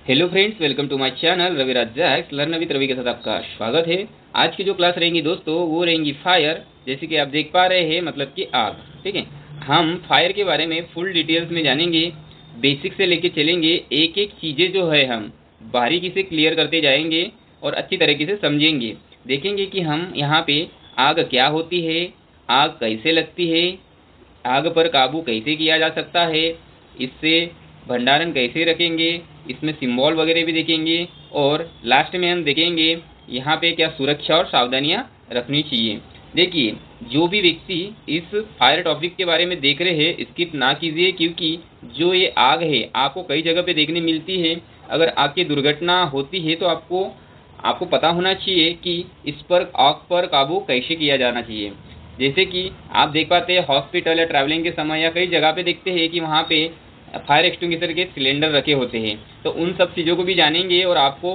Hello friends, welcome to my channel Raviraj Jacks learn with Ravi के साथ आपका स्वागत है। आज की जो क्लास रहेंगी दोस्तों वो रहेंगी फायर। जैसे कि आप देख पा रहे हैं मतलब कि आग। ठीक है, हम फायर के बारे में फुल डिटेल्स में जानेंगे, बेसिक से लेके चलेंगे। एक एक चीज़ें जो है हम बारीकी से क्लियर करते जाएंगे और अच्छी तरीके से समझेंगे। देखेंगे कि हम यहाँ पे आग क्या होती है, आग कैसे लगती है, आग पर काबू कैसे किया जा सकता है, इससे भंडारण कैसे रखेंगे, इसमें सिंबल वगैरह भी देखेंगे। और लास्ट में हम देखेंगे यहाँ पे क्या सुरक्षा और सावधानियाँ रखनी चाहिए। देखिए, जो भी व्यक्ति इस फायर टॉपिक के बारे में देख रहे हैं स्किप ना कीजिए, क्योंकि जो ये आग है आपको कई जगह पे देखने मिलती है। अगर आग की दुर्घटना होती है तो आपको आपको पता होना चाहिए कि इस पर आग पर काबू कैसे किया जाना चाहिए। जैसे कि आप देख पाते हैं हॉस्पिटल या ट्रैवलिंग के समय या कई जगह पे देखते हैं कि वहाँ पे फायर एक्सटिंग्विशर के सिलेंडर रखे होते हैं। तो उन सब चीज़ों को भी जानेंगे और आपको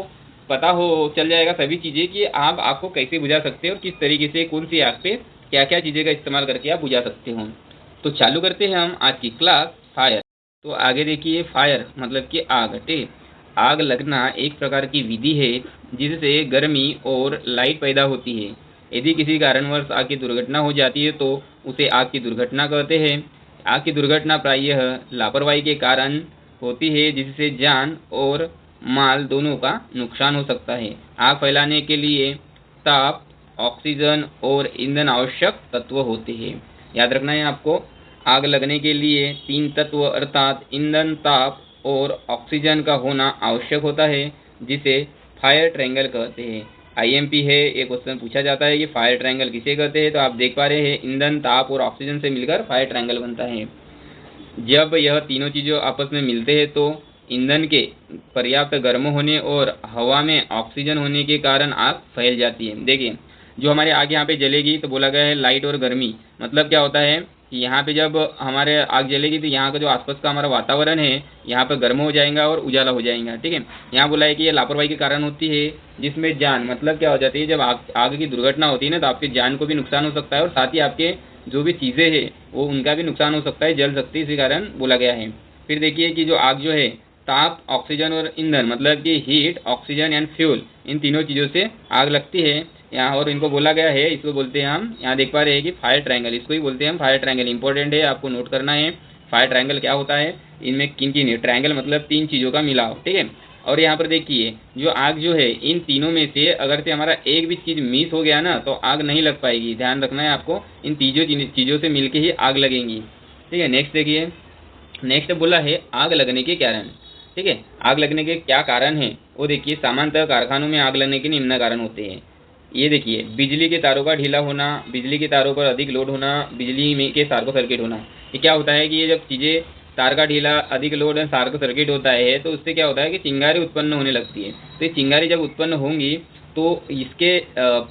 पता हो चल जाएगा सभी चीज़ें कि आप आग को कैसे बुझा सकते हो और किस तरीके से कौन सी आग पे क्या क्या चीज़ें का इस्तेमाल करके आप बुझा सकते हो। तो चालू करते हैं हम आज की क्लास फायर। तो आगे देखिए, फायर मतलब कि आग। ठीक, आग लगना एक प्रकार की विधि है जिससे गर्मी और लाइट पैदा होती है। यदि किसी कारणवश आग की दुर्घटना हो जाती है तो उसे आग की दुर्घटना कहते हैं। आग की दुर्घटना प्रायः लापरवाही के कारण होती है, जिससे जान और माल दोनों का नुकसान हो सकता है। आग फैलाने के लिए ताप, ऑक्सीजन और ईंधन आवश्यक तत्व होते हैं। याद रखना है आपको, आग लगने के लिए तीन तत्व अर्थात ईंधन, ताप और ऑक्सीजन का होना आवश्यक होता है, जिसे फायर ट्रायंगल कहते हैं। आईएमपी है, ये क्वेश्चन पूछा जाता है कि फायर ट्रायंगल किसे कहते हैं। तो आप देख पा रहे हैं ईंधन, ताप और ऑक्सीजन से मिलकर फायर ट्रायंगल बनता है। जब यह तीनों चीज़ें आपस में मिलते हैं तो ईंधन के पर्याप्त गर्म होने और हवा में ऑक्सीजन होने के कारण आग फैल जाती है। देखिए, जो हमारे आग यहाँ पे जलेगी तो बोला गया है लाइट और गर्मी। मतलब क्या होता है कि यहाँ पे जब हमारे आग जलेगी तो यहाँ का जो आसपास का हमारा वातावरण है यहाँ पर गर्म हो जाएगा और उजाला हो जाएगा। ठीक है, यहाँ बोला है कि ये लापरवाही के कारण होती है, जिसमें जान मतलब क्या हो जाती है, जब आग की दुर्घटना होती है ना तो आपकी जान को भी नुकसान हो सकता है और साथ ही आपके जो भी चीज़ें हैं वो उनका भी नुकसान हो सकता है, जल सकती है, इसी कारण बोला गया है। फिर देखिए कि जो आग जो है ताप, ऑक्सीजन और ईंधन मतलब कि हीट, ऑक्सीजन एंड फ्यूल, इन तीनों चीज़ों से आग लगती है यहाँ। और इनको बोला गया है, इसको बोलते हैं हम, यहाँ देख पा रहे हैं कि फायर ट्रायंगल, इसको ही बोलते हैं हम फायर ट्रायंगल। इंपॉर्टेंट है, आपको नोट करना है फायर ट्रायंगल क्या होता है, इनमें किन किन, ट्रायंगल मतलब तीन चीज़ों का मिलाव। ठीक है, और यहाँ पर देखिए जो आग जो है इन तीनों में से अगर से हमारा एक भी चीज़ मिस हो गया ना तो आग नहीं लग पाएगी। ध्यान रखना है आपको, इन तीनों चीज़ों से मिलके ही आग लगेंगी। ठीक है, नेक्स्ट देखिए, नेक्स्ट बोला है आग लगने के कारण। ठीक है, आग लगने के क्या कारण है वो देखिए। सामान्यतः कारखानों में आग लगने के निम्न कारण होते हैं। ये देखिए, बिजली के तारों का ढीला होना, बिजली के तारों पर अधिक लोड होना, बिजली में के शार्ट सर्किट होना। ये क्या होता है कि ये जब चीज़ें तार का ढीला, अधिक लोड और शार्ट सर्किट होता है तो उससे क्या होता है कि चिंगारी उत्पन्न होने लगती है। तो ये चिंगारी जब उत्पन्न होंगी तो इसके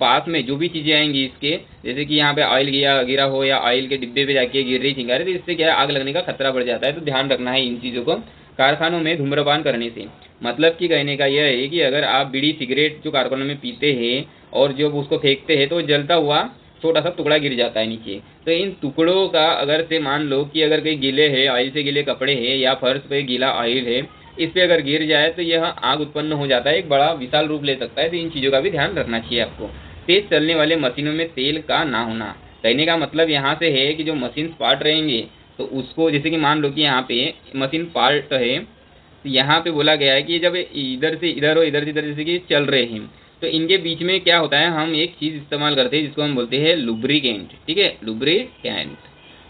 पास में जो भी चीज़ें आएंगी इसके, जैसे कि यहाँ पे ऑयल गिरा हो या ऑयल के डिब्बे पे जाके गिर रही चिंगारी, तो इससे क्या है आग लगने का खतरा बढ़ जाता है। तो ध्यान रखना है इन चीज़ों को। कारखानों में धूम्रपान करने से मतलब कि कहने का यह है कि अगर आप बीड़ी सिगरेट जो कारखानों में पीते हैं और जब उसको फेंकते हैं तो जलता हुआ छोटा सा टुकड़ा गिर जाता है नीचे। तो इन टुकड़ों का अगर से मान लो कि अगर कहीं गीले है, ऑयल से गीले कपड़े हैं या फर्श पे गीला ऑयल है, इस पे अगर गिर जाए तो यह आग उत्पन्न हो जाता है, एक बड़ा विशाल रूप ले सकता है। तो इन चीज़ों का भी ध्यान रखना चाहिए आपको। तेज चलने वाले मशीनों में तेल का ना होना, कहने का मतलब यहाँ से है कि जो मशीन पार्ट रहेंगे तो उसको, जैसे कि मान लो कि यहाँ पे मशीन पार्ट है तो यहाँ पे बोला गया है कि जब इधर से इधर और इधर से इधर जैसे कि चल रहे हैं तो इनके बीच में क्या होता है, हम एक चीज़ इस्तेमाल करते हैं जिसको हम बोलते हैं लुब्रिकेंट। ठीक है, लुब्रिकेंट।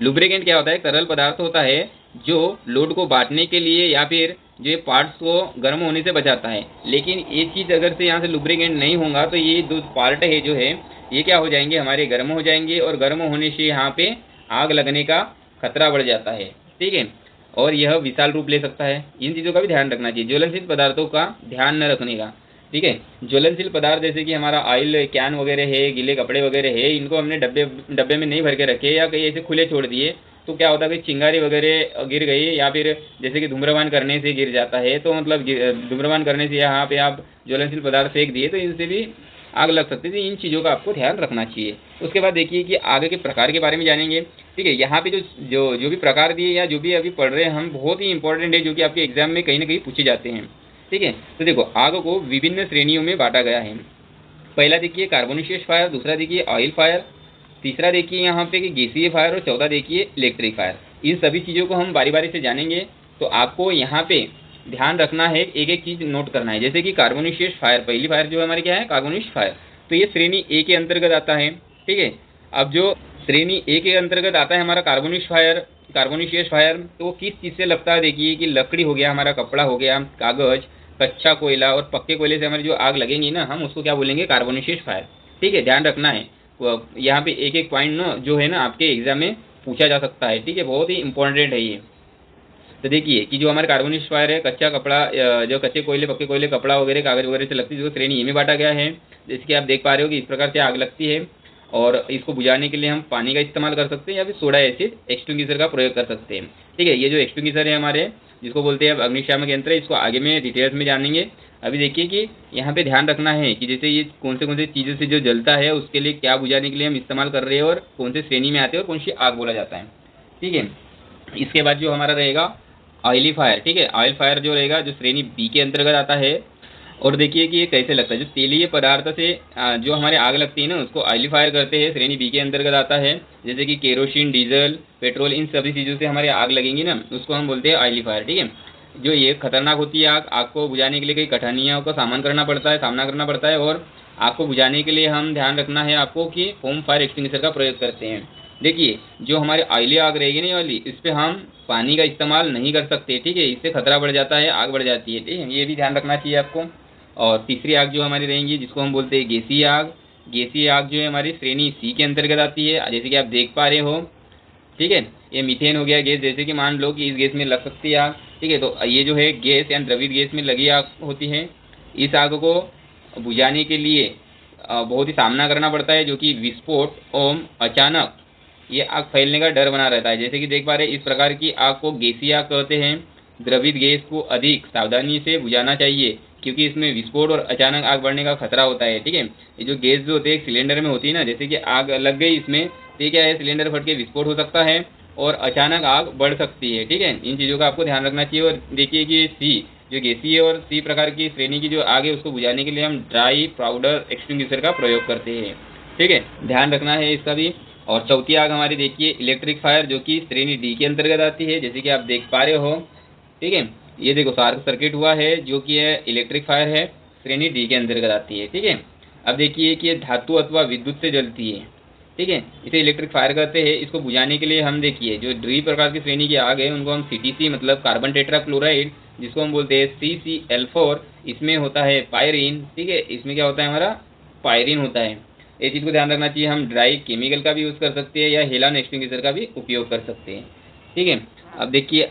लुब्रिकेंट क्या होता है, तरल पदार्थ होता है जो लोड को बांटने के लिए या फिर जो ये पार्ट्स को गर्म होने से बचाता है। लेकिन ये चीज़ अगर से यहाँ से लुब्रिकेंट नहीं होगा तो ये दो पार्ट है जो है ये क्या हो जाएंगे, हमारे गर्म हो जाएंगे और गर्म होने से यहाँ पे आग लगने का खतरा बढ़ जाता है। ठीक है, और यह विशाल रूप ले सकता है। इन चीज़ों का भी ध्यान रखना चाहिए, ज्वलनशील पदार्थों का ध्यान न रखने का। ठीक है, ज्वलनशील पदार्थ जैसे कि हमारा ऑयल कैन वगैरह है, गीले कपड़े वगैरह है, इनको हमने डब्बे में नहीं भर के रखे या कहीं ऐसे खुले छोड़ दिए तो क्या होता है कि चिंगारी वगैरह गिर गई या फिर जैसे कि धूम्रपान करने से गिर जाता है, तो मतलब धूम्रपान करने से यहाँ पे आप ज्वलनशील पदार्थ फेंक दिए तो इनसे भी आग लग सकती है। इन चीज़ों का आपको ध्यान रखना चाहिए। उसके बाद देखिए कि आग के प्रकार के बारे में जानेंगे। ठीक है, यहाँ पे जो जो जो भी प्रकार दिए या जो भी अभी पढ़ रहे हैं हम, बहुत ही इंपॉर्टेंट है, जो कि आपके एग्जाम में कहीं ना कहीं पूछे जाते हैं। ठीक है। तो देखो आग को विभिन्न श्रेणियों में बांटा गया है। पहला देखिए कार्बोनिशियस फायर, दूसरा देखिए ऑयल फायर, तीसरा देखिए यहाँ पे कि गैसीय फायर और चौथा देखिए इलेक्ट्रिक फायर। इन सभी चीज़ों को हम बारी बारी से जानेंगे। तो आपको यहाँ पे ध्यान रखना है, एक एक चीज़ नोट करना है। जैसे कि कार्बोनिशियस फायर, पहली फायर जो हमारी क्या है कार्बोनिशियस फायर, तो ये श्रेणी ए के अंतर्गत आता है। ठीक है, अब जो श्रेणी ए के अंतर्गत आता है हमारा कार्बोनिशियस फायर, तो किस चीज़ से लगता है देखिए कि लकड़ी हो गया, हमारा कपड़ा हो गया, कागज, कच्चा कोयला और पक्के कोयले से हमारी जो आग लगेंगी ना, हम उसको क्या बोलेंगे कार्बोनिशियस फायर। ठीक है, ध्यान रखना है। यहाँ पे एक एक पॉइंट ना जो है ना आपके एग्जाम में पूछा जा सकता है। ठीक है, बहुत ही इंपॉर्टेंट है ये। तो देखिए कि जो हमारे कार्बोनिशियस फायर है, कच्चा कपड़ा, जो कच्चे कोयले, पक्के कोयले, कपड़ा वगैरह, कागज वगैरह से लगती है, जो श्रेणी ए में बांटा गया है। जैसे कि आप देख पा रहे हो कि इस प्रकार से आग लगती है और इसको बुझाने के लिए हम पानी का इस्तेमाल कर सकते हैं या फिर सोडा एसिड एक्सटिंग्विशर का प्रयोग कर सकते हैं। ठीक है, ये जो एक्सटिंग्विशर है हमारे, जिसको बोलते हैं अग्निशामक यंत्र, इसको आगे में डिटेल्स में जानेंगे। अभी देखिए कि यहाँ पे ध्यान रखना है कि जैसे ये कौन से चीज़ों से जो जलता है उसके लिए क्या बुझाने के लिए हम इस्तेमाल कर रहे हैं और कौन से श्रेणी में आते हैं और कौन सी आग बोला जाता है। ठीक है, इसके बाद जो हमारा रहेगा ऑयली फायर। ठीक है, ऑयल फायर जो रहेगा जो श्रेणी बी के अंतर्गत आता है। और देखिए कि ये कैसे लगता है, जो तेलीय पदार्थ से जो हमारे आग लगती है ना उसको ऑयली फायर करते हैं, श्रेणी बी के अंतर्गत आता है। जैसे कि केरोसिन, डीजल, पेट्रोल, इन सभी चीज़ों से हमारी आग लगेंगी ना, उसको हम बोलते हैं ऑयली फायर। ठीक है, जो ये खतरनाक होती है आग को बुझाने के लिए कई कठिनाइयों का सामना करना पड़ता है और आग को बुझाने के लिए हम ध्यान रखना है आपको कि होम फायर एक्सटिंग्विशर का प्रयोग करते हैं। देखिए जो हमारी ऑयली आग रहेगी ना वाली, इस पर हम पानी का इस्तेमाल नहीं कर सकते। ठीक है, इससे खतरा बढ़ जाता है, आग बढ़ जाती है। ठीक है, ये भी ध्यान रखना चाहिए आपको। और तीसरी आग जो हमारी रहेंगी जिसको हम बोलते हैं गैसीय आग। गैसीय आग जो है हमारी श्रेणी सी के अंतर्गत आती है, जैसे कि आप देख पा रहे हो। ठीक है, ये मीथेन हो गया गैस, जैसे कि मान लो कि इस गैस में लग सकती है आग। ठीक है, तो ये जो है गैस या द्रवित गैस में लगी आग होती है। इस आग को बुझाने के लिए बहुत ही सामना करना पड़ता है, जो कि विस्फोट एवं अचानक ये आग फैलने का डर बना रहता है। जैसे कि देख पा रहे हैं, इस प्रकार की आग को गैसीय आग कहते हैं। द्रवित गैस को अधिक सावधानी से बुझाना चाहिए क्योंकि इसमें विस्फोट और अचानक आग बढ़ने का खतरा होता है। ठीक है, ये जो गैस जो होती है एक सिलेंडर में होती है ना, जैसे कि आग लग गई इसमें, तो क्या है सिलेंडर फट के विस्फोट हो सकता है और अचानक आग बढ़ सकती है। ठीक है, इन चीज़ों का आपको ध्यान रखना चाहिए। और देखिए कि सी जो गैसीय और सी प्रकार की श्रेणी की जो आग है उसको बुझाने के लिए हम ड्राई पाउडर एक्सटिंग्विशर का प्रयोग करते हैं। ठीक है, ध्यान रखना है इसका भी। और चौथी आग हमारी देखिए इलेक्ट्रिक फायर, जो कि श्रेणी डी के अंतर्गत आती है, जैसे कि आप देख पा रहे हो। ठीक है, ये देखो शार्ट सर्किट हुआ है, जो कि है इलेक्ट्रिक फायर है, श्रेणी डी के अंतर्गत आती है। ठीक है, अब देखिए कि ये धातु अथवा विद्युत से जलती है। ठीक है, इसे इलेक्ट्रिक फायर कहते हैं। इसको बुझाने के लिए हम देखिए जो डी प्रकार की श्रेणी की आग है उनको हम CTC मतलब कार्बन टेट्रा क्लोराइड, जिसको हम बोलते हैं CCl4, इसमें होता है पायरीन। ठीक है, इसमें क्या होता है हमारा पायरीन होता है। ये चीज़ को ध्यान रखना चाहिए। हम ड्राई केमिकल का भी यूज़ कर सकते हैं या हेलान एक्सटिंग्विशर का भी उपयोग कर सकते हैं। ठीक है, अब देखिए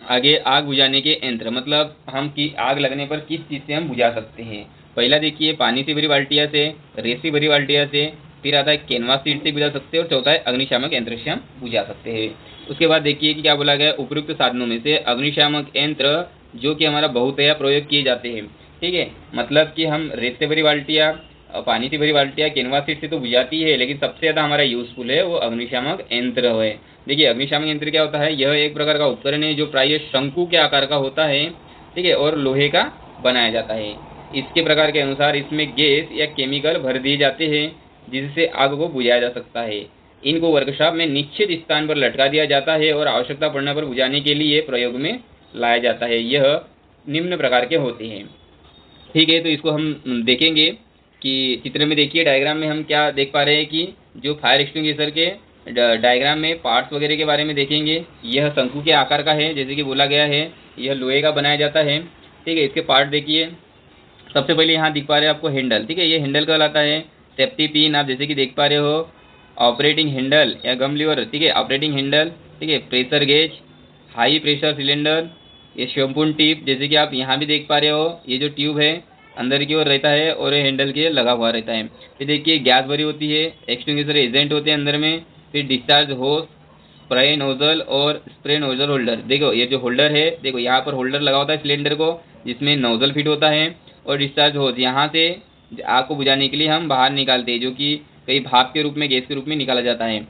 आगे आग बुझाने के यंत्र, मतलब हम की आग लगने पर किस चीज़ से हम बुझा सकते हैं। पहला देखिए पानी से भरी बाल्टिया से, रेत से भरी बाल्टिया से, फिर आता है कैनवास सीट से बुझा सकते हैं और चौथा है अग्निशामक यंत्र से हम बुझा सकते हैं। उसके बाद देखिए कि क्या बोला गया, उपयुक्त साधनों में से अग्निशामक यंत्र जो कि हमारा बहुतया प्रयोग किए जाते हैं। ठीक है, मतलब कि हम रेत से भरी बाल्टिया, पानी से भरी बाल्टियाँ कैनवास सीट से तो बुझाती है, लेकिन सबसे ज़्यादा हमारा यूज़फुल है वो अग्निशामक यंत्र है। देखिए अग्निशामक यंत्र क्या होता है, यह एक प्रकार का उपकरण है जो प्रायः शंकु के आकार का होता है। ठीक है, और लोहे का बनाया जाता है। इसके प्रकार के अनुसार इसमें गैस या केमिकल भर दिए जाते हैं जिससे आग को बुझाया जा सकता है। इनको वर्कशॉप में निश्चित स्थान पर लटका दिया जाता है और आवश्यकता पड़ने पर बुझाने के लिए प्रयोग में लाया जाता है। यह निम्न प्रकार के होते हैं। ठीक है, तो इसको हम देखेंगे कि चित्र में देखिए डायग्राम में हम क्या देख पा रहे हैं कि जो फायर एक्सटिंग्विशर के डायग्राम में पार्ट्स वगैरह के बारे में देखेंगे। यह शंकु के आकार का है, जैसे कि बोला गया है, यह लोहे का बनाया जाता है। ठीक है, इसके पार्ट देखिए। सबसे पहले यहाँ दिख पा रहे हैं आपको हैंडल। ठीक है, ये हैंडल कहलाता है। सेफ्टी पिन आप जैसे कि देख पा रहे हो, ऑपरेटिंग हैंडल या गम लीवर। ठीक है, ऑपरेटिंग हैंडल। ठीक है, pressure gauge, high pressure cylinder, ये शैम्पून टिप, जैसे कि आप यहाँ भी देख पा रहे हो, ये जो ट्यूब है अंदर की ओर रहता है और ये हैंडल के लगा हुआ रहता है। फिर देखिए गैस भरी होती है, एक्सटिंग्विशर एजेंट होते हैं अंदर में, फिर डिस्चार्ज होस, स्प्रे नोजल और स्प्रे नोजल होल्डर। देखो ये जो होल्डर है, देखो यहाँ पर होल्डर लगा होता है सिलेंडर को, जिसमें नोजल फिट होता है और डिस्चार्ज होस यहाँ से आग को बुझाने के लिए हम बाहर निकालते हैं, जो कि कई भाप के रूप में, गैस के रूप में निकाला जाता है।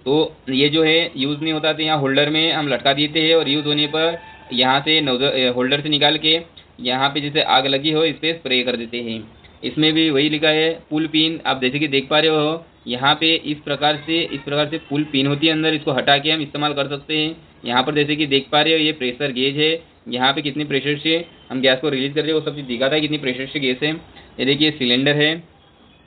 तो ये जो है यूज़ नहीं होता, तो यहाँ होल्डर में हम लटका देते हैं और यूज़ होने पर यहाँ से नोजल होल्डर से निकाल के यहाँ पे जैसे आग लगी हो इस पर स्प्रे कर देते हैं। इसमें भी वही लिखा है पुल पिन, आप जैसे कि देख पा रहे हो यहाँ पे इस प्रकार से पुल पिन होती है अंदर, इसको हटा के हम इस्तेमाल कर सकते हैं। यहाँ पर जैसे कि देख पा रहे हो ये प्रेशर गेज है, यहाँ पे कितने प्रेशर से हम गैस को रिलीज कर रहे हैं वो सब चीज़ दिखाता है कितनी प्रेशर से गैस है। ये देखिए सिलेंडर है,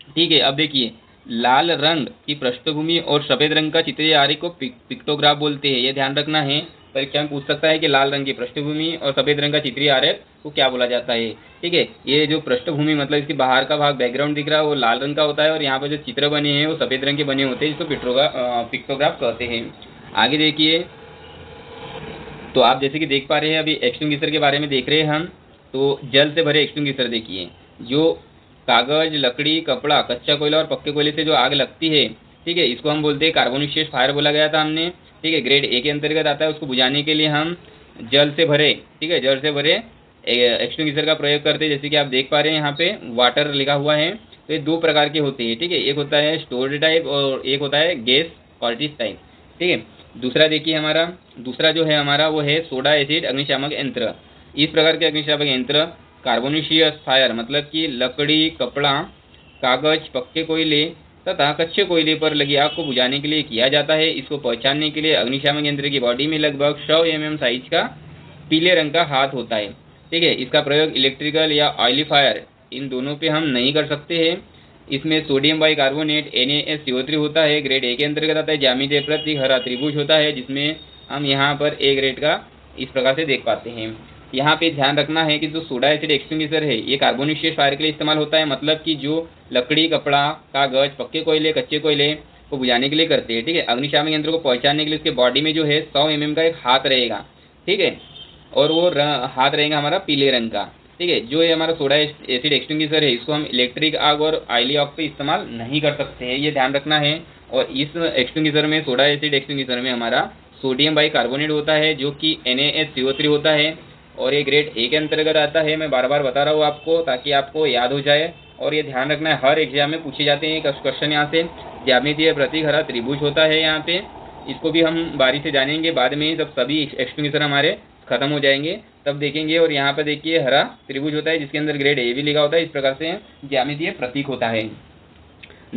ठीक है। अब देखिए लाल रंग की पृष्ठभूमि और सफ़ेद रंग का चित्रीय आरेख को पिक्टोग्राफ बोलते हैं। ये ध्यान रखना है, परीक्षा में पूछ सकता है कि लाल रंग की पृष्ठभूमि और सफ़ेद रंग का चित्रीय आरेख को क्या बोला जाता है, ठीक है। ये जो पृष्ठभूमि मतलब इसके बाहर का भाग बैकग्राउंड दिख रहा है वो लाल रंग का होता है और यहाँ पर जो चित्र बने हैं वो सफ़ेद रंग के बने होते हैं, जिसको पिक्टोग्राफ कहते हैं। आगे देखिए, तो आप जैसे कि देख पा रहे हैं अभी एक्सटिंग्विशर के बारे में देख रहे हैं हम। तो जल से भरे एक्सटिंग्विशर देखिए, जो कागज, लकड़ी, कपड़ा, कच्चा कोयला और पक्के कोयले से जो आग लगती है, ठीक है, इसको हम बोलते हैं कार्बोनिशियस फायर बोला गया था हमने, ठीक है। ग्रेड ए के अंतर्गत आता है। उसको बुझाने के लिए हम जल से भरे, ठीक है, जल से भरे एक्सटिंग्विशर का प्रयोग करते हैं। जैसे कि आप देख पा रहे हैं यहाँ पे वाटर लिखा हुआ है। तो ये दो प्रकार के होते हैं, ठीक है। एक होता है स्टोर्ड टाइप और एक होता है गैस कार्टिज टाइप, ठीक है। दूसरा देखिए हमारा, दूसरा जो है हमारा वो है सोडा एसिड अग्निशामक यंत्र। इस प्रकार के अग्निशामक यंत्र कार्बोनिशियस फायर मतलब कि लकड़ी, कपड़ा, कागज, पक्के कोयले तथा कच्चे कोयले पर लगी आग को बुझाने के लिए किया जाता है। इसको पहचानने के लिए अग्निशामक यंत्र की बॉडी में लगभग 100 mm साइज का पीले रंग का हाथ होता है, ठीक है। इसका प्रयोग इलेक्ट्रिकल या ऑयली फायर इन दोनों पे हम नहीं कर सकते हैं। इसमें सोडियम बाइकार्बोनेट NaSCO3 होता है, ग्रेड ए के अंतर्गत आता है। ज्यामितीय प्रतीक हरा त्रिभुज होता है, जिसमें हम यहाँ पर ए ग्रेड का इस प्रकार से देख पाते हैं। यहाँ पे ध्यान रखना है कि जो सोडा एसिड एक्सटिंग्विशर है ये कार्बोनिशियस फायर के लिए इस्तेमाल होता है, मतलब कि जो लकड़ी, कपड़ा, कागज, पक्के कोयले, कच्चे कोयले को बुझाने के लिए करते हैं, ठीक है। अग्निशामक यंत्र को पहचानने के लिए उसके बॉडी में जो है 100 mm का एक हाथ रहेगा, ठीक है, और वो हाथ रहेगा हमारा पीले रंग का, ठीक है। जो ये हमारा सोडा एसिड एक्सटिंग्विशर है इसको हम इलेक्ट्रिक आग और ऑयली आग पे इस्तेमाल नहीं कर सकते हैं, ये ध्यान रखना है। और इस एक्सटिंग्विशर में, सोडा एसिड एक्सटिंग्विशर में हमारा सोडियम बाइकार्बोनेट होता है जो कि NaSCO3 होता है और ये ग्रेड ए के अंतर्गत आता है। मैं बार बार बता रहा हूँ आपको ताकि आपको याद हो जाए। और ये ध्यान रखना है, हर एग्जाम में पूछे जाते हैं क्वेश्चन यहाँ से। ज्यामितीय प्रतीक हरा त्रिभुज होता है यहाँ पे, इसको भी हम बारी से जानेंगे बाद में, जब सभी एक्सटिंग्विशर हमारे खत्म हो जाएंगे तब देखेंगे। और यहाँ पर देखिए हरा त्रिभुज होता है जिसके अंदर ग्रेड ए भी लिखा होता है। इस प्रकार से ज्यामितीय प्रतीक होता है।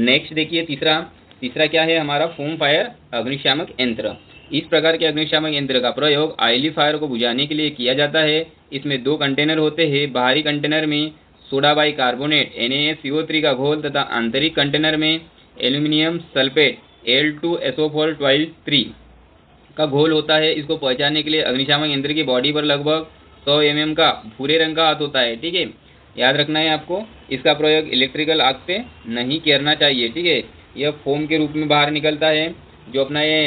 नेक्स्ट देखिए तीसरा क्या है हमारा, फोम फायर अग्निशामक यंत्र। इस प्रकार के अग्निशामक यंत्र का प्रयोग ऑयली फायर को बुझाने के लिए किया जाता है। इसमें दो कंटेनर होते हैं। बाहरी कंटेनर में सोडा बाइकार्बोनेट NaSCO3 का घोल तथा आंतरिक कंटेनर में एल्यूमिनियम सल्फेट Al2SO4 का घोल होता है। इसको पहचानने के लिए अग्निशामक यंत्र की बॉडी पर लगभग 100 mm का भूरे रंग का हाथ होता है, ठीक है। याद रखना है आपको, इसका प्रयोग इलेक्ट्रिकल आग पे नहीं करना चाहिए, ठीक है। यह फोम के रूप में बाहर निकलता है। जो अपना ये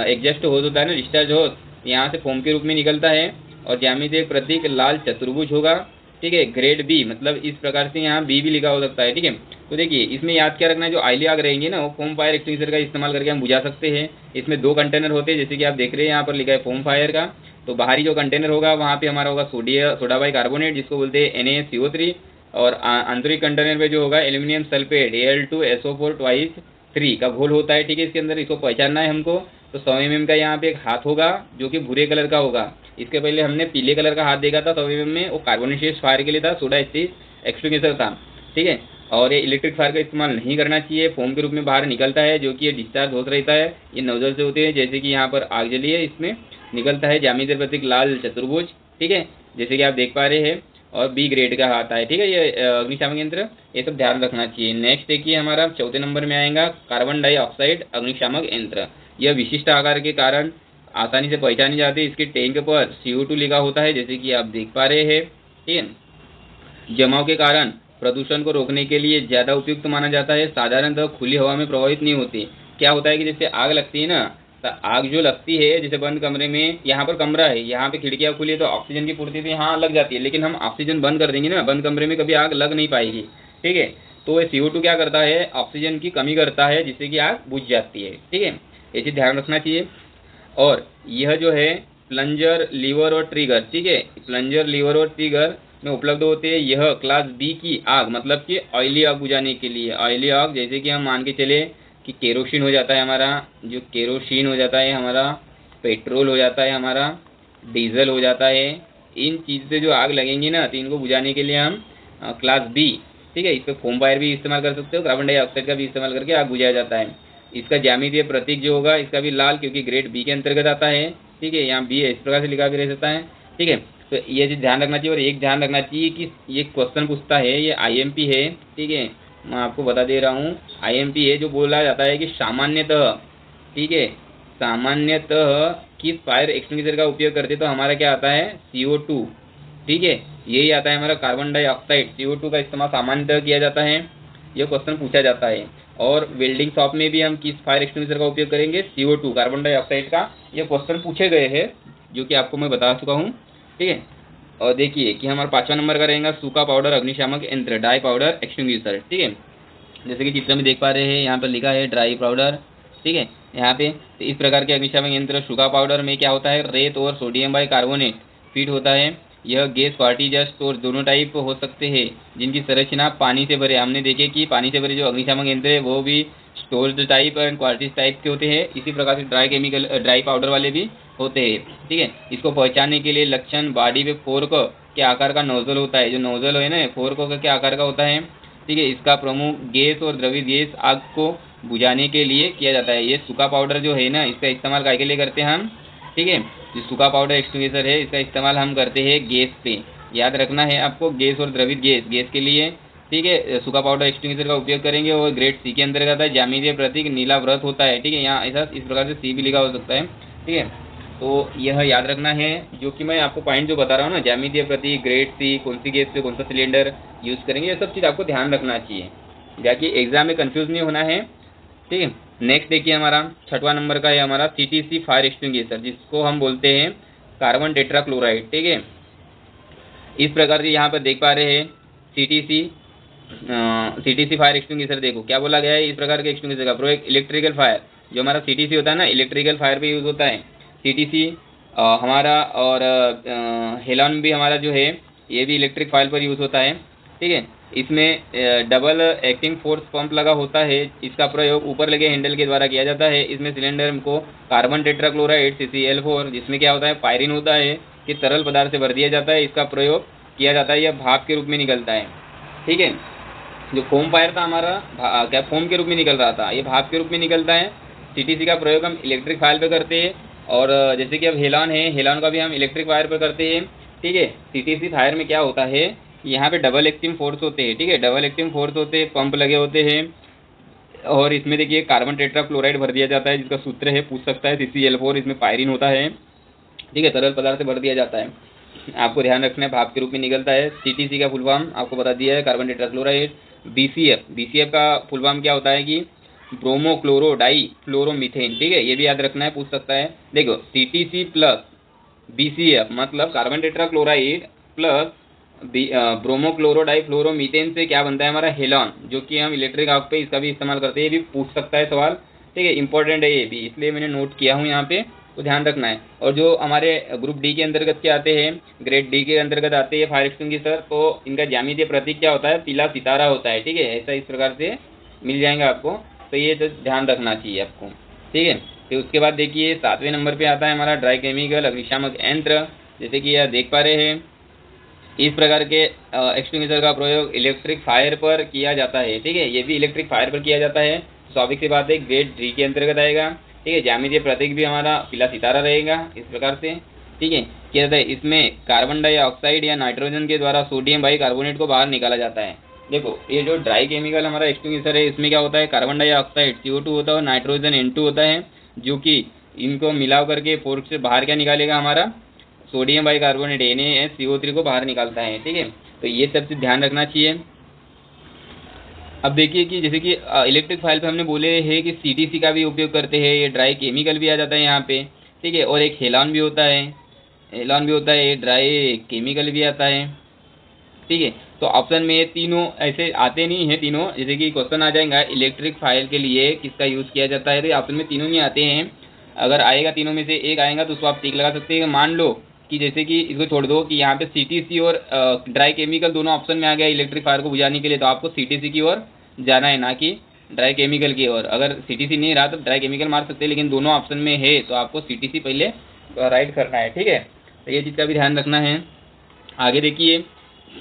एग्जस्ट होज होता है ना, डिस्चार्ज होज, यहाँ से फोम के रूप में निकलता है। और ज्यामितीय प्रतीक लाल चतुर्भुज होगा, ठीक है। ग्रेड बी मतलब इस प्रकार से यहाँ बी भी लिखा हो सकता है, ठीक है। तो देखिए इसमें याद क्या रखना है, जो ऑयली आग रहेंगी ना वो फोम फायर एक्सटिंग्विशर का इस्तेमाल करके हम बुझा सकते हैं। इसमें दो कंटेनर होते हैं जैसे कि आप देख रहे हैं यहाँ पर लिखा है फोम फायर का। तो बाहरी जो कंटेनर होगा वहाँ पे हमारा होगा सोडा बाइकार्बोनेट जिसको बोलते हैं NaSCO3, और आंतरिक कंटेनर में जो होगा एल्यूमिनियम सल्फेट Al2SO4 का घोल होता है, ठीक है। इसके अंदर इसको पहचानना है हमको। तो 100 mm का यहाँ पे एक हाथ होगा जो कि भूरे कलर का होगा। इसके पहले हमने पीले कलर का हाथ देखा था 100 mm में, वो कार्बोनिशियस फायर के लिए था, सोडा एसिड एक्सटिंग्विशर था, ठीक है। और ये इलेक्ट्रिक फायर का इस्तेमाल नहीं करना चाहिए। फोम के रूप में बाहर निकलता है जो कि ये डिस्चार्ज होता रहता है। ये नोजल से होते हैं, जैसे कि यहाँ पर आग जली है इसमें निकलता है ज्यामितीय प्रतीक लाल चतुर्भुज, ठीक है, जैसे कि आप देख पा रहे हैं। और बी ग्रेड का आता है, ठीक है, ये अग्निशामक यंत्र, ये सब ध्यान रखना चाहिए। नेक्स्ट देखिए हमारा चौथे नंबर में आएगा कार्बन डाइऑक्साइड अग्निशामक यंत्र। यह विशिष्ट आकार के कारण आसानी से पहचानी जाती है। इसके टैंक पर CO2 लिखा होता है जैसे कि आप देख पा रहे हैं, ठीक है। जमाव के कारण प्रदूषण को रोकने के लिए ज़्यादा उपयुक्त माना जाता है। साधारणतः खुली हवा में प्रभावित नहीं होती। क्या होता है कि जैसे आग लगती है ना, तो आग जो लगती है जैसे बंद कमरे में, यहाँ पर कमरा है, यहाँ पे खिड़कियाँ खुली है तो ऑक्सीजन की पूर्ति तो यहाँ लग जाती है। लेकिन हम ऑक्सीजन बंद कर देंगे ना, बंद कमरे में कभी आग लग नहीं पाएगी, ठीक है। तो ये CO2 क्या करता है, ऑक्सीजन की कमी करता है जिससे कि आग बुझ जाती है, ठीक है। ये चीज़ ध्यान रखना चाहिए। और यह जो है प्लंजर, लीवर और ट्रिगर, ठीक है, प्लंजर, लीवर और ट्रिगर में उपलब्ध होते हैं। यह क्लास बी की आग मतलब कि ऑयली आग बुझाने के लिए, ऑयली आग जैसे कि हम मान के चले कि केरोसिन हो जाता है हमारा, जो केरोसिन हो जाता है हमारा, पेट्रोल हो जाता है हमारा, डीजल हो जाता है, इन चीज़ से जो आग लगेंगी ना, तो इनको बुझाने के लिए हम क्लास बी, ठीक है, इस पर फोम फायर भी इस्तेमाल कर सकते हो, कार्बन डाइऑक्साइड का भी इस्तेमाल करके आग बुझाया जाता है। इसका ज्यामितीय प्रतीक जो होगा इसका भी लाल, क्योंकि ग्रेड बी के अंतर्गत आता है, ठीक है, यहाँ बी है इस प्रकार से लिखा भी रह सकता है, ठीक है। तो ये चीज़ ध्यान रखना चाहिए। और एक ध्यान रखना चाहिए कि ये क्वेश्चन पूछता है, ये आईएमपी है, ठीक है, मैं आपको बता दे रहा हूँ, आईएमपी है जो बोला जाता है कि सामान्यतः, ठीक है, सामान्यतः किस फायर एक्सटिंग्विशर का उपयोग करते, तो हमारा क्या आता है CO2, ठीक है, यही आता है हमारा कार्बन डाइऑक्साइड, CO2 का इस्तेमाल सामान्यतः किया जाता है, यह क्वेश्चन पूछा जाता है। और वेल्डिंग शॉप में भी हम किस फायर एक्सटिंग्विशर का उपयोग करेंगे, CO2 कार्बन डाइऑक्साइड का, ये क्वेश्चन पूछे गए हैं जो कि आपको मैं बता चुका हूँ, ठीक है। और देखिए कि हमारा 5वां नंबर का रहेगा सूखा पाउडर अग्निशामक यंत्र, ड्राई पाउडर एक्सटिंग्विशर, ठीक है। जैसे कि चित्र में देख पा रहे हैं, यहाँ पर लिखा है ड्राई पाउडर, ठीक है, यहाँ पे। तो इस प्रकार के अग्निशामक यंत्र सूखा पाउडर में क्या होता है, रेत और सोडियम बाइकार्बोनेट फीड होता है। यह गैस क्वार्टिजस्ट और दोनों टाइप हो सकते हैं, जिनकी संरचना पानी से भरे, हमने देखे कि पानी से भरे जो अग्निशामक यंत्र है वो भी स्टोर्ड टाइप एंड क्वार्टिज टाइप के होते हैं। इसी प्रकार से ड्राई पाउडर वाले भी होते हैं, ठीक है। इसको पहचानने के लिए लक्षण बॉडी पे फोर्क के आकार का नोजल होता है, जो नोजल है ना फोर्क के आकार का होता है, ठीक है। इसका प्रमुख गैस और द्रवित गैस आग को बुझाने के लिए किया जाता है। ये सूखा पाउडर जो है ना, इसका इस्तेमाल काय के लिए करते हैं हम, ठीक है। जो सूखा पाउडर एक्सटिंग्विशर है इसका इस्तेमाल हम करते हैं गैस पे, याद रखना है आपको, गैस और द्रवित गैस के लिए, ठीक है, सूखा पाउडर एक्सटिंग्विशर का उपयोग करेंगे। और ग्रेड सी के अंतर्गत है, ज्यामितीय प्रतीक नीला व्रत होता है, ठीक है, यहाँ ऐसा इस प्रकार से सी भी लिखा हो सकता है, ठीक है। तो यह याद रखना है, जो कि मैं आपको पॉइंट जो बता रहा हूँ ना, ज्यामितीय प्रतीक, ग्रेड सी, कौन सी गैस पे कौन सा सिलेंडर यूज़ करेंगे, ये सब चीज़ आपको ध्यान रखना चाहिए, ताकि एग्जाम में कंफ्यूज नहीं होना है, ठीक है। नेक्स्ट देखिए हमारा 6वां नंबर का है हमारा CTC फायर एक्सटिंग्विशर, जिसको हम बोलते हैं कार्बन टेट्राक्लोराइड, ठीक है। इस प्रकार से यहाँ पर देख पा रहे हैं CTC फायर एक्सटिंग्विशर, देखो क्या बोला गया है, इस प्रकार के एक्सटिंग्विशर का प्रयोग इलेक्ट्रिकल फायर, जो हमारा CTC होता है ना, इलेक्ट्रिकल फायर पे यूज़ होता है CTC हमारा। और हेलॉन भी हमारा जो है ये भी इलेक्ट्रिक फायर पर यूज़ होता है, ठीक है। इसमें डबल एक्टिंग फोर्स पंप लगा होता है, इसका प्रयोग ऊपर लगे हैंडल के द्वारा किया जाता है। इसमें सिलेंडर को कार्बन टेट्राक्लोराइड CCl4, जिसमें क्या होता है पायरिन होता है, कि तरल पदार्थ से भर दिया जाता है, इसका प्रयोग किया जाता है, यह भाप के रूप में निकलता है, ठीक है। जो फोम फायर था हमारा क्या फोम के रूप में निकल रहा था, ये भाप के रूप में निकलता है। CTC का प्रयोग हम इलेक्ट्रिक फायर पे करते हैं, और जैसे कि अब हेलॉन है, हेलॉन का भी हम इलेक्ट्रिक फायर पे करते हैं, ठीक है। CTC फायर में क्या होता है, यहाँ पे डबल एक्टिंग फोर्स होते हैं, ठीक है, डबल एक्टिंग फोर्स होते हैं, पंप लगे होते हैं। और इसमें देखिए कार्बन टेट्राक्लोराइड भर दिया जाता है, जिसका सूत्र है, पूछ सकता है, CCl4, इसमें पायरिन होता है, ठीक है, तरल पदार्थ से भर दिया जाता है। आपको ध्यान रखना है, भाप के रूप में निकलता है। CTC का फुल फॉर्म आपको बता दिया है, कार्बन टेट्राक्लोराइड। BCF का फुल फॉर्म क्या होता है कि ब्रोमो क्लोरो डाई फ्लोरोमीथेन, ठीक है, ये भी याद रखना है, पूछ सकता है। देखो CTC प्लस BCF मतलब कार्बन टेट्राक्लोराइड प्लस ब्रोमोक्लोरोडाइफ्लोरोमीथेन से क्या बनता है हमारा हेलॉन, जो कि हम इलेक्ट्रिक आग पे इसका भी इस्तेमाल करते हैं, ये भी पूछ सकता है सवाल, ठीक है, इंपॉर्टेंट है ये भी, इसलिए मैंने नोट किया हूँ यहाँ पे, तो ध्यान रखना है। और जो हमारे ग्रुप डी के अंतर्गत क्या आते हैं, ग्रेड डी के अंतर्गत आते हैं फायर एक्सटिंग्विशर, तो इनका ज्यामितीय प्रतीक क्या होता है, पीला सितारा होता है, ठीक है, ऐसा इस प्रकार से मिल जाएगा आपको, तो ये तो ध्यान रखना चाहिए आपको, ठीक है। फिर उसके बाद देखिए 7वें नंबर पे आता है हमारा ड्राई केमिकल अग्निशामक यंत्र। जैसे कि यह देख पा रहे हैं, इस प्रकार के एक्सटिंग्विशर का प्रयोग इलेक्ट्रिक फायर पर किया जाता है, ठीक है, ये भी इलेक्ट्रिक फायर पर किया जाता है। स्वाभाविक सी बात है, ग्रेड डी के अंतर्गत आएगा, ठीक है। ज्यामितीय प्रतीक भी हमारा पीला सितारा रहेगा इस प्रकार से, ठीक है। क्या होता है, इसमें कार्बन डाइऑक्साइड या नाइट्रोजन के द्वारा सोडियम बाइकार्बोनेट को बाहर निकाला जाता है। देखो ये जो ड्राई केमिकल हमारा एक्सटिंग्विशर है, इसमें क्या होता है, कार्बन डाइऑक्साइड CO2 होता है और नाइट्रोजन N2 होता है, जो कि इनको मिलाव करके फोर्क से बाहर क्या निकालेगा, हमारा सोडियम बाइकार्बोनेट NaCO3 को बाहर निकालता है, ठीक है। तो ये सब चीज़ ध्यान रखना चाहिए। अब देखिए कि जैसे कि इलेक्ट्रिक फायर पे हमने बोले हैं कि CTC का भी उपयोग करते हैं, ये ड्राई केमिकल भी आ जाता है यहाँ पे, ठीक है। और एक हेलॉन भी होता है, ये ड्राई केमिकल भी आता है, ठीक है। तो ऑप्शन में ये तीनों ऐसे आते नहीं हैं तीनों, जैसे कि क्वेश्चन आ जाएगा इलेक्ट्रिक फायर के लिए किसका यूज़ किया जाता है, तो ऑप्शन में तीनों नहीं आते हैं। अगर आएगा तीनों में से एक आएगा तो उसको आप टिक लगा सकते हैं। मान लो कि जैसे कि इसको छोड़ दो कि यहाँ पे CTC और ड्राई केमिकल दोनों ऑप्शन में आ गया इलेक्ट्रिक फायर को बुझाने के लिए, तो आपको CTC की ओर जाना है, ना कि ड्राई केमिकल की ओर। अगर CTC नहीं रहा तो ड्राई केमिकल मार सकते हैं, लेकिन दोनों ऑप्शन में है तो आपको CTC पहले राइट करना है, ठीक है। तो ये चीज़ का भी ध्यान रखना है। आगे देखिए,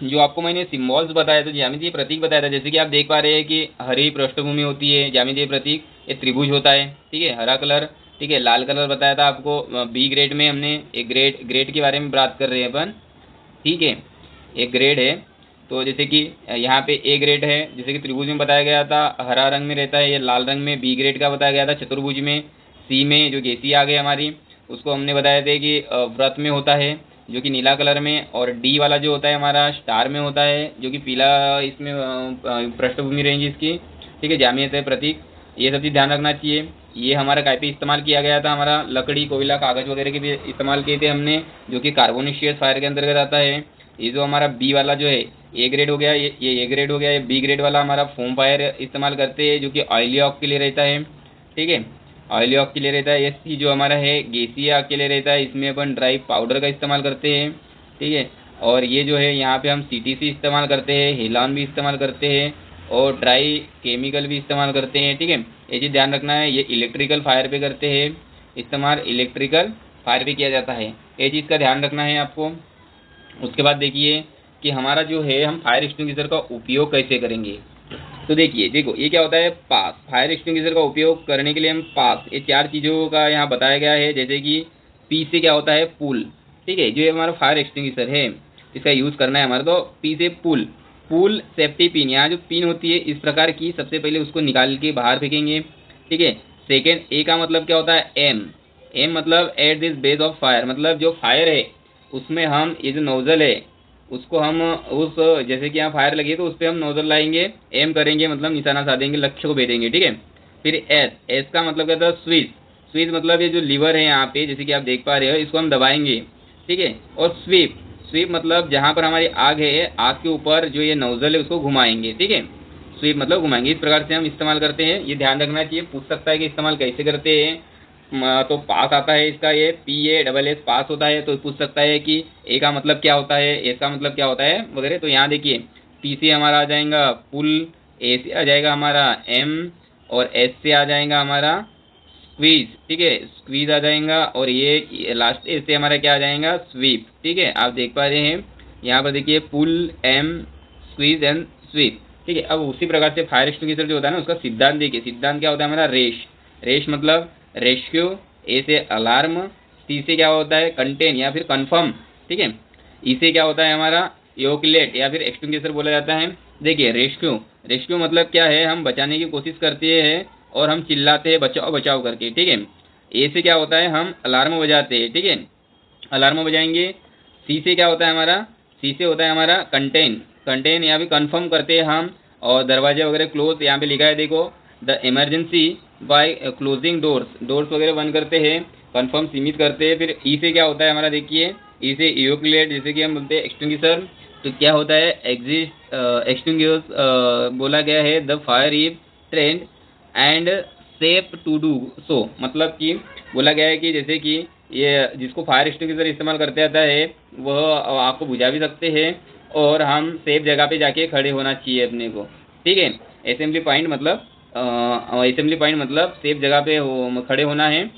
जो आपको मैंने सिम्बॉल्स बताया था, ज्यामितीय प्रतीक बताया था, जैसे कि आप देख पा रहे हैं कि हरी पृष्ठभूमि होती है, ज्यामितीय प्रतीक ये त्रिभुज होता है, ठीक है, हरा कलर, ठीक है, लाल कलर बताया था आपको। बी ग्रेड में हमने एक ग्रेड के बारे में बात कर रहे हैं अपन, ठीक है, एक ग्रेड है। तो जैसे कि यहाँ पे ए ग्रेड है, जैसे कि त्रिभुज में बताया गया था हरा रंग में रहता है, ये लाल रंग में बी ग्रेड का बताया गया था। चतुर्भुज में सी में जो गेसी आ गई हमारी, उसको हमने बताया था कि व्रत में होता है जो कि नीला कलर में, और डी वाला जो होता है हमारा स्टार में होता है जो कि पीला, इसमें पृष्ठभूमि रहेंगी इसकी, ठीक है, ज्यामितीय प्रतीक। ये सब चीज़ ध्यान रखना चाहिए। ये हमारा काय पे इस्तेमाल किया गया था, हमारा लकड़ी कोयला कागज वगैरह के भी इस्तेमाल किए थे हमने, जो कि कार्बोनिशियस फायर के अंतर्गत आता है। ये जो हमारा बी वाला जो है ए ग्रेड हो गया, ये ए ग्रेड हो गया। ये बी ग्रेड वाला हमारा फोम फायर इस्तेमाल करते हैं जो कि ऑयली ऑक के लिए रहता है, ठीक है, ऑयली ऑक के लिए रहता है। ये सी जो हमारा है गैसीय आग के लिए रहता है, इसमें अपन ड्राई पाउडर का इस्तेमाल करते हैं, ठीक है। और ये जो है यहाँ पे हम सीटीसी इस्तेमाल करते हैं, हेलान भी इस्तेमाल करते हैं, और ड्राई केमिकल भी इस्तेमाल करते हैं, ठीक है। ये चीज़ ध्यान रखना है। ये इलेक्ट्रिकल फायर पे करते हैं इस्तेमाल, इलेक्ट्रिकल फायर पे किया जाता है, ये चीज़ का ध्यान रखना है आपको। उसके बाद देखिए कि हमारा जो है हम फायर एक्सटिंग्विशर का उपयोग कैसे करेंगे। तो देखिए, देखो ये क्या होता है, पास। फायर एक्सटिंग्विशर का उपयोग करने के लिए हम पास, ये चार चीज़ों का यहाँ बताया गया है। जैसे कि पी से क्या होता है, पुल, ठीक है, जो ये हमारा फायर एक्सटिंग्विशर है इसका यूज़ करना है हमारा, तो पी से पुल। पुल सेफ्टी पिन, यहाँ जो पिन होती है इस प्रकार की, सबसे पहले उसको निकाल के बाहर फेंकेंगे, ठीक है। सेकेंड, ए का मतलब क्या होता है, एम। एम मतलब at this base of fire, मतलब जो फायर है उसमें हम ये जो नोजल है उसको हम उस, जैसे कि यहाँ फायर लगी है तो उस पर हम नोजल लाएंगे, एम करेंगे मतलब निशाना साधेंगे, लक्ष्य को भेजेंगे, ठीक है। फिर एस, एस का मतलब क्या था, स्विच। स्विच मतलब ये जो लीवर है यहाँ पे, जैसे कि आप देख पा रहे हो, इसको हम दबाएंगे, ठीक है। और स्वीप, स्वीप मतलब जहाँ पर हमारी आग है, आग के ऊपर जो ये नोजल है उसको घुमाएंगे, ठीक है। स्वीप मतलब घुमाएंगे। इस प्रकार से हम इस्तेमाल करते हैं, ये ध्यान रखना चाहिए। पूछ सकता है कि इस्तेमाल कैसे करते हैं, तो पास आता है इसका, ये पी ए डबल एस पास होता है। तो पूछ सकता है कि ए का मतलब क्या होता है, एस का मतलब क्या होता है वगैरह। तो यहाँ देखिए, पी से हमारा आ जाएगा पुल, ए से आ जाएगा हमारा एम, और एस से आ जाएगा हमारा स्क्वीज, ठीक है, स्क्वीज आ जाएगा। और ये लास्ट ए से हमारा क्या आ जाएगा, स्वीप, ठीक है। आप देख पा रहे हैं यहाँ पर देखिए, पुल, एम, स्क्वीज एंड स्वीप, ठीक है। अब उसी प्रकार से फायर एक्सटिंग्विशर जो होता है ना, उसका सिद्धांत देखिए। सिद्धांत क्या होता है हमारा, रेश। रेश मतलब रेस्क्यू, ए से अलार्म, सी से क्या होता है, कंटेन या फिर कन्फर्म, ठीक है। ई से क्या होता है हमारा, योकलेट या फिर एक्सटिंग्विशर बोला जाता है। देखिए रेस्क्यू, रेस्क्यू मतलब क्या है, हम बचाने की कोशिश करते हैं और हम चिल्लाते हैं बचाओ बचाओ करके, ठीक है। ए से क्या होता है, हम अलार्म बजाते हैं, ठीक है, अलार्म बजाएंगे। सी से क्या होता है हमारा, सी से होता है हमारा कंटेन, कंटेन या फिर कन्फर्म करते हैं हम, और दरवाजे वगैरह क्लोज, यहाँ पे लिखा है देखो, the emergency by closing doors, doors वगैरह बंद करते हैं, कन्फर्म सीमित करते हैं। फिर ई से क्या होता है हमारा, देखिए ई से इवोकुलेट, जैसे कि हम बोलते हैं एक्सटिंग्विशर। तो क्या होता है, एग्जिस्ट एक्सटिंग्विशर बोला गया है, the fire is trained and safe to do so, मतलब कि बोला गया है कि जैसे कि ये जिसको फायर एक्सटिंग्विशर इस्तेमाल करते आता है वह आपको बुझा भी सकते हैं, और हम सेफ जगह पे जाके खड़े होना चाहिए अपने को, ठीक है। असेंबली पॉइंट मतलब असेंबली पॉइंट मतलब सेफ जगह पे खड़े होना है।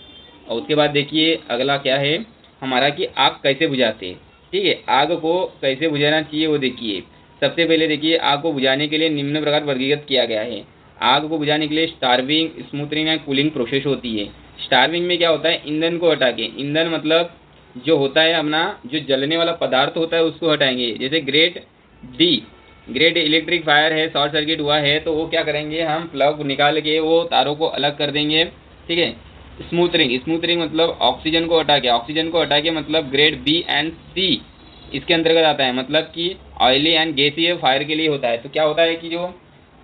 और उसके बाद देखिए अगला क्या है हमारा, कि आग कैसे बुझाते हैं, ठीक है, आग को कैसे बुझाना चाहिए वो देखिए। सबसे पहले देखिए, आग को बुझाने के लिए निम्न प्रकार वर्गीकृत किया गया है। आग को बुझाने के लिए starving, smoothening and cooling process होती है। स्टार्विंग में क्या होता है, ईंधन को हटा के, ईंधन मतलब जो होता है अपना जो जलने वाला पदार्थ होता है उसको हटाएंगे। जैसे grade D, grade electric fire है, शॉर्ट सर्किट हुआ है तो वो क्या करेंगे, हम प्लग निकाल के वो तारों को अलग कर देंगे, ठीक है। स्मूथरिंग, स्मूथरिंग मतलब ऑक्सीजन को हटा के, ऑक्सीजन को हटा के मतलब ग्रेड बी एंड सी इसके अंतर्गत आता है, मतलब कि ऑयली एंड गैसीय फायर के लिए होता है। तो क्या होता है कि जो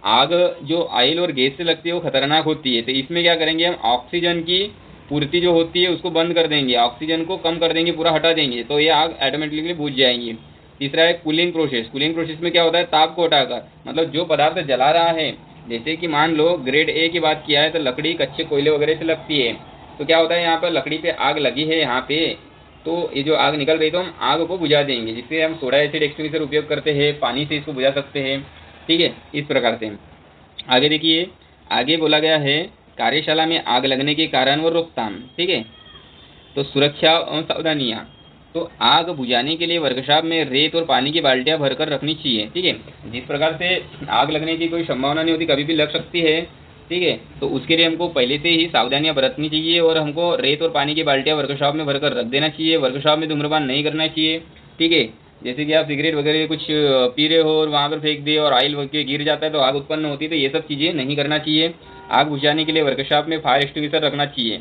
आग जो ऑयल और गैस से लगती है वो खतरनाक होती है, तो इसमें क्या करेंगे हम, ऑक्सीजन की पूर्ति जो होती है उसको बंद कर देंगे, ऑक्सीजन को कम कर देंगे, पूरा हटा देंगे, तो ये आग ऑटोमेटिकली बुझ जाएंगी। तीसरा है कूलिंग प्रोसेस। कूलिंग प्रोसेस में क्या होता है, ताप को हटाकर, मतलब जो पदार्थ जला रहा है, जैसे कि मान लो ग्रेड ए की बात किया है तो लकड़ी कच्चे कोयले वगैरह से लगती है, तो क्या होता है यहाँ पर लकड़ी पे आग लगी है यहाँ पे, तो ये जो आग निकल रही तो हम आग को बुझा देंगे, जिससे हम सोडा एसिड एक्सटिंग्विशर उपयोग करते हैं, पानी से इसको बुझा सकते हैं, ठीक है, इस प्रकार से। आगे देखिए, आगे बोला गया है कार्यशाला में आग लगने के कारण और रोकथाम, ठीक है। तो सुरक्षा और सावधानियाँ, तो आग बुझाने के लिए वर्कशॉप में रेत और पानी की बाल्टियां भरकर रखनी चाहिए। ठीक है, जिस प्रकार से आग लगने की कोई संभावना नहीं होती, कभी भी लग सकती है। ठीक है, तो उसके लिए हमको पहले से ही सावधानियां बरतनी चाहिए और हमको रेत और पानी की बाल्टियां वर्कशॉप में भरकर रख देना चाहिए। वर्कशॉप में धूम्रपान नहीं करना चाहिए। ठीक है, जैसे कि आप सिगरेट वगैरह कुछ पी रहे हो और वहाँ पर फेंक दिए और ऑयल वगैरह गिर जाता है तो आग उत्पन्न होती है, तो ये सब चीज़ें नहीं करना चाहिए। आग बुझाने के लिए वर्कशॉप में फायर एक्सटिंग्विशर रखना चाहिए।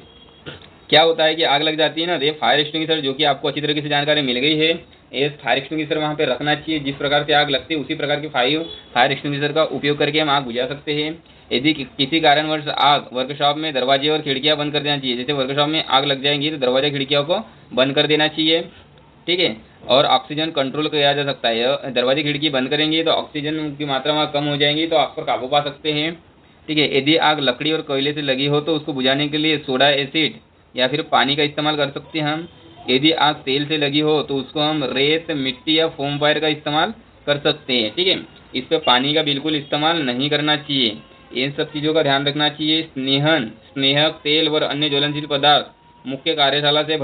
क्या होता है कि आग लग जाती है ना, तो ये फायर एक्सटिंग्विशर, जो कि आपको अच्छी तरीके से जानकारी मिल गई है, ये फायर एक्सटिंग्विशर वहाँ पे रखना चाहिए। जिस प्रकार से आग लगती है उसी प्रकार के फायर एक्सटिंग्विशर का उपयोग करके हम आग बुझा सकते हैं। यदि किसी कारणवश आग वर्कशॉप में दरवाजे और खिड़कियाँ बंद कर देना चाहिए। जैसे वर्कशॉप में आग लग जाएंगी तो दरवाजा खिड़कियों को बंद कर देना चाहिए। ठीक है, और ऑक्सीजन कंट्रोल किया जा सकता है। दरवाजे खिड़की बंद करेंगे तो ऑक्सीजन की मात्रा वहाँ कम हो जाएंगी, तो आग पर काबू पा सकते हैं। ठीक है, यदि आग लकड़ी और कोयले से लगी हो तो उसको बुझाने के लिए सोडा एसिड या फिर पानी का इस्तेमाल कर सकते हैं हम। यदि आग तेल से लगी हो तो उसको हम रेत, मिट्टी या फोम फायर का इस्तेमाल कर सकते हैं। ठीक है, इस पर पानी का बिल्कुल इस्तेमाल नहीं करना चाहिए। इन सब चीज़ों का ध्यान रखना चाहिए। स्नेहक तेल और अन्य ज्वलनशील पदार्थ मुख्य कार्यशाला से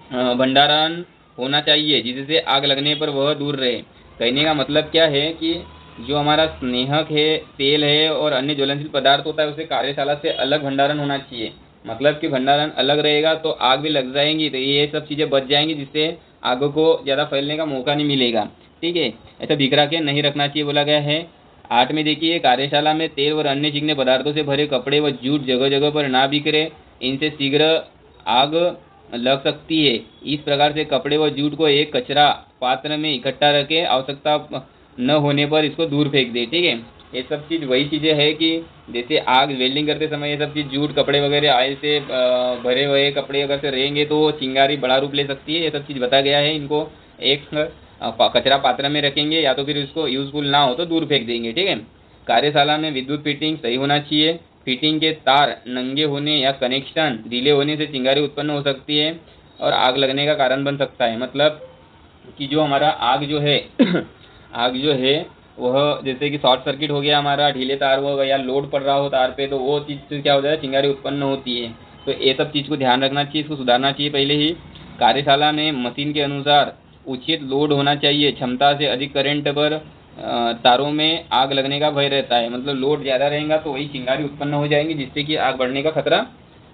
भंडारण होना चाहिए, जिससे आग लगने पर वह दूर रहे। कहने का मतलब क्या है कि जो हमारा स्नेहक है, तेल है और अन्य ज्वलनशील पदार्थ होता है, उसे कार्यशाला से अलग भंडारण होना चाहिए। मतलब कि भंडारण अलग रहेगा तो आग भी लग जाएंगी, तो ये सब चीज़ें बच जाएंगी, जिससे आग को ज़्यादा फैलने का मौका नहीं मिलेगा। ठीक है, ऐसा बिखरा के नहीं रखना चाहिए बोला गया है। 8 में देखिए, कार्यशाला में तेल और अन्य चिकने पदार्थों से भरे कपड़े व जूट जगह जगह पर ना बिखरे, इनसे शीघ्र आग लग सकती है। इस प्रकार से कपड़े व जूट को एक कचरा पात्र में इकट्ठा रखें, आवश्यकता न होने पर इसको दूर फेंक दे। ठीक है, ये सब चीज़ वही चीज़ें है कि जैसे आग वेल्डिंग करते समय ये सब चीज़ जूट कपड़े वगैरह आयल से भरे हुए कपड़े अगर से रहेंगे तो चिंगारी बड़ा रूप ले सकती है। ये सब चीज़ बताया गया है। इनको एक कचरा पात्र में रखेंगे या तो फिर इसको यूजफुल ना हो तो दूर फेंक देंगे। ठीक है, कार्यशाला में विद्युत फिटिंग सही होना चाहिए। फिटिंग के तार नंगे होने या कनेक्शन ढीले होने से चिंगारी उत्पन्न हो सकती है और आग लगने का कारण बन सकता है। मतलब कि जो हमारा आग जो है आग जो है वह जैसे कि शॉर्ट सर्किट हो गया, हमारा ढीले तार हो गया या लोड पड़ रहा हो तार पे, तो वो चीज़ से क्या हो जाता है, चिंगारी उत्पन्न होती है। तो ये सब चीज़ को ध्यान रखना चाहिए, इसको सुधारना चाहिए पहले ही। कार्यशाला में मशीन के अनुसार उचित लोड होना चाहिए। क्षमता से अधिक करंट पर तारों में आग लगने का भय रहता है। मतलब लोड ज़्यादा रहेगा तो वही चिंगारी उत्पन्न हो जाएंगी, जिससे कि आग बढ़ने का खतरा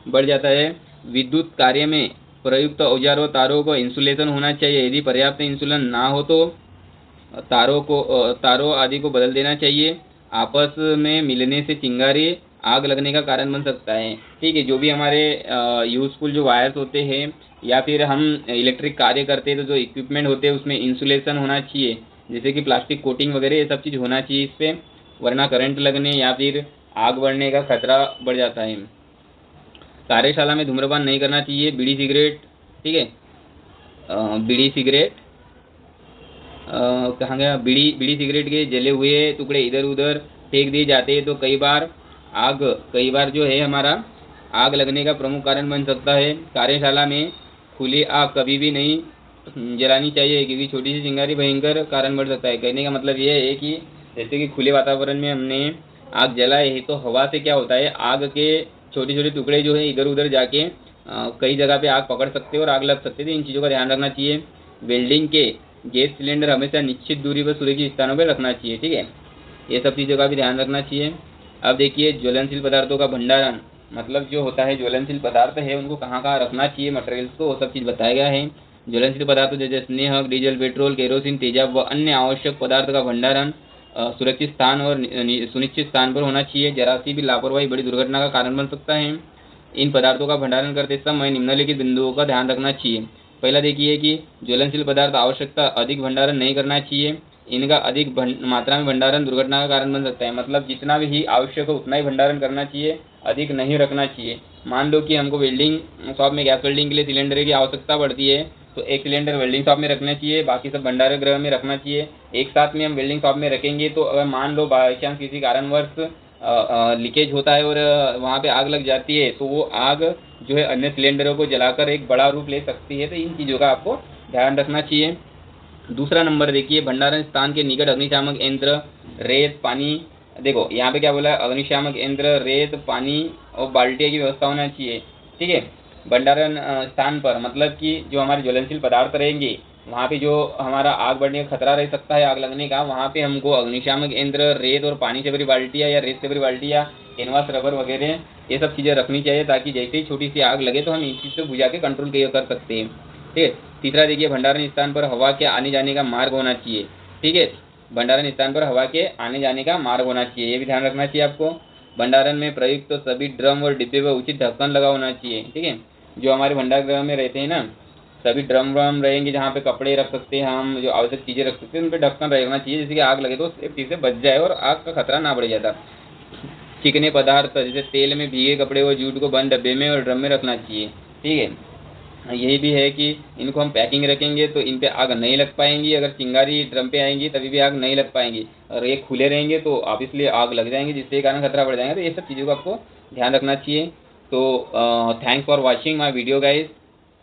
बढ़ जाता है। विद्युत कार्य में प्रयुक्त औजारों तारों को इंसुलेशन होना चाहिए। यदि पर्याप्त इंसुलेशन ना हो तो तारों आदि को बदल देना चाहिए। आपस में मिलने से चिंगारी आग लगने का कारण बन सकता है। ठीक है, जो भी हमारे यूजफुल जो वायर्स होते हैं या फिर हम इलेक्ट्रिक कार्य करते हैं तो जो इक्विपमेंट होते हैं उसमें इंसुलेशन होना चाहिए, जैसे कि प्लास्टिक कोटिंग वगैरह, ये सब चीज़ होना चाहिए इस पर, वरना करंट लगने या फिर आग बढ़ने का खतरा बढ़ जाता है। कार्यशाला में धूम्रपान नहीं करना चाहिए। बीड़ी सिगरेट, ठीक है, बीड़ी सिगरेट कहाँ गया, बीड़ी सिगरेट के जले हुए टुकड़े इधर उधर फेंक दिए जाते हैं तो कई बार जो है हमारा आग लगने का प्रमुख कारण बन सकता है। कार्यशाला में खुली आग कभी भी नहीं जलानी चाहिए, क्योंकि छोटी सी चिंगारी भयंकर कारण बढ़ सकता है। कहने का मतलब ये है कि जैसे कि खुले वातावरण में हमने आग जलाए है तो हवा से क्या होता है, आग के छोटे छोटे टुकड़े जो है इधर उधर जाके कई जगह पे आग पकड़ सकते हैं और आग लग सकते हैं। तो इन चीज़ों का ध्यान रखना चाहिए। वेल्डिंग के गैस सिलेंडर हमेशा निश्चित दूरी पर सुरक्षित स्थानों पर रखना चाहिए। ठीक है, ये सब चीज़ों का भी ध्यान रखना चाहिए। अब देखिए, ज्वलनशील पदार्थों का भंडारण, मतलब जो होता है ज्वलनशील पदार्थ है उनको कहाँ कहाँ रखना चाहिए, मटेरियल्स को, वो सब चीज़ बताया गया है। ज्वलनशील पदार्थों जैसे स्नेहक, डीजल, पेट्रोल, केरोसिन, तेजाब व अन्य आवश्यक पदार्थ का भंडारण सुरक्षित स्थान और सुनिश्चित स्थान पर होना चाहिए। जरा सी भी लापरवाही बड़ी दुर्घटना का कारण बन सकता है। इन पदार्थों का भंडारण करते समय निम्नलिखित बिंदुओं का ध्यान रखना चाहिए। पहला देखिए कि ज्वलनशील पदार्थ आवश्यकता अधिक भंडारण नहीं करना चाहिए। इनका अधिक मात्रा में भंडारण दुर्घटना का कारण बन सकता है। मतलब जितना भी आवश्यक हो उतना ही भंडारण करना चाहिए, अधिक नहीं रखना चाहिए। मान लो कि हमको वेल्डिंग शॉप में गैस वेल्डिंग के लिए सिलेंडर की आवश्यकता पड़ती है, तो एक सिलेंडर वेल्डिंग शॉप में रखना चाहिए, बाकी सब भंडारण गृह में रखना चाहिए। एक साथ में हम वेल्डिंग शॉप में रखेंगे तो अगर मान लो बाई चांस किसी कारणवश लीकेज होता है और वहाँ पे आग लग जाती है तो वो आग जो है अन्य सिलेंडरों को जलाकर एक बड़ा रूप ले सकती है। तो इन चीज़ों का आपको ध्यान रखना चाहिए। दूसरा नंबर देखिए, भंडारण स्थान के निकट अग्निशामक यंत्र, रेत, पानी। देखो यहाँ पे क्या बोला है, अग्निशामक यंत्र, रेत, पानी और बाल्टियों की व्यवस्था होना चाहिए। ठीक है, भंडारण स्थान पर, मतलब कि जो हमारे ज्वलनशील पदार्थ रहेंगे वहाँ पे जो हमारा आग बढ़ने का खतरा रह सकता है, आग लगने का, वहाँ पे हमको अग्निशामक यंत्र, रेत और पानी से भरी बाल्टियाँ या रेत से भरी बाल्टियाँ, कैनवास, रबर वगैरह ये सब चीज़ें रखनी चाहिए, ताकि जैसे ही छोटी सी आग लगे तो हम इस चीज़ से बुझा के कंट्रोल कर सकते हैं। ठीक है। तीसरा देखिए, भंडारण स्थान पर हवा के आने जाने का मार्ग होना चाहिए। ठीक है, भंडारण स्थान पर हवा के आने जाने का मार्ग होना चाहिए, ये भी ध्यान रखना चाहिए आपको। भंडारण में प्रयुक्त तो सभी ड्रम और डिब्बे पर उचित ढक्कन लगा होना चाहिए। ठीक है, जो हमारे भंडार गृह में रहते हैं ना, सभी ड्रम व्रम रहेंगे जहाँ पे कपड़े रख सकते हैं हम, जो आवश्यक चीज़ें रख सकते हैं, उन पर ढक्कन रहना चाहिए, जैसे कि आग लगे तो सेफ्टी से बच जाए और आग का खतरा ना बढ़ जाता। चिकने पदार्थ जैसे तेल में भीगे कपड़े और जूट को बंद डब्बे में और ड्रम में रखना चाहिए। ठीक है, यही भी है कि इनको हम पैकिंग रखेंगे तो इन पे आग नहीं लग पाएंगी, अगर चिंगारी ड्रम पे आएंगी तभी भी आग नहीं लग पाएंगी, और ये खुले रहेंगे तो ऑब्वियसली आग लग जाएंगे, जिसके कारण खतरा बढ़ जाएगा। तो ये सब चीज़ों को आपको ध्यान रखना चाहिए। तो thanks for watching my video guys.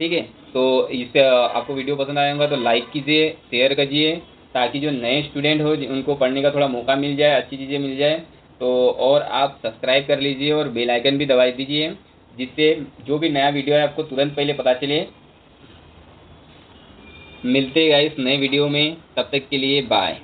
ठीक है, तो इससे आपको वीडियो पसंद आया होगा तो लाइक कीजिए, शेयर कीजिए, ताकि जो नए स्टूडेंट हो उनको पढ़ने का थोड़ा मौका मिल जाए, अच्छी चीज़ें मिल जाए। तो और आप सब्सक्राइब कर लीजिए और बेल आइकन भी दबा दीजिए, जिससे जो भी नया वीडियो है आपको तुरंत पहले पता चले। मिलते हैं गाइस नए वीडियो में, तब तक के लिए बाय।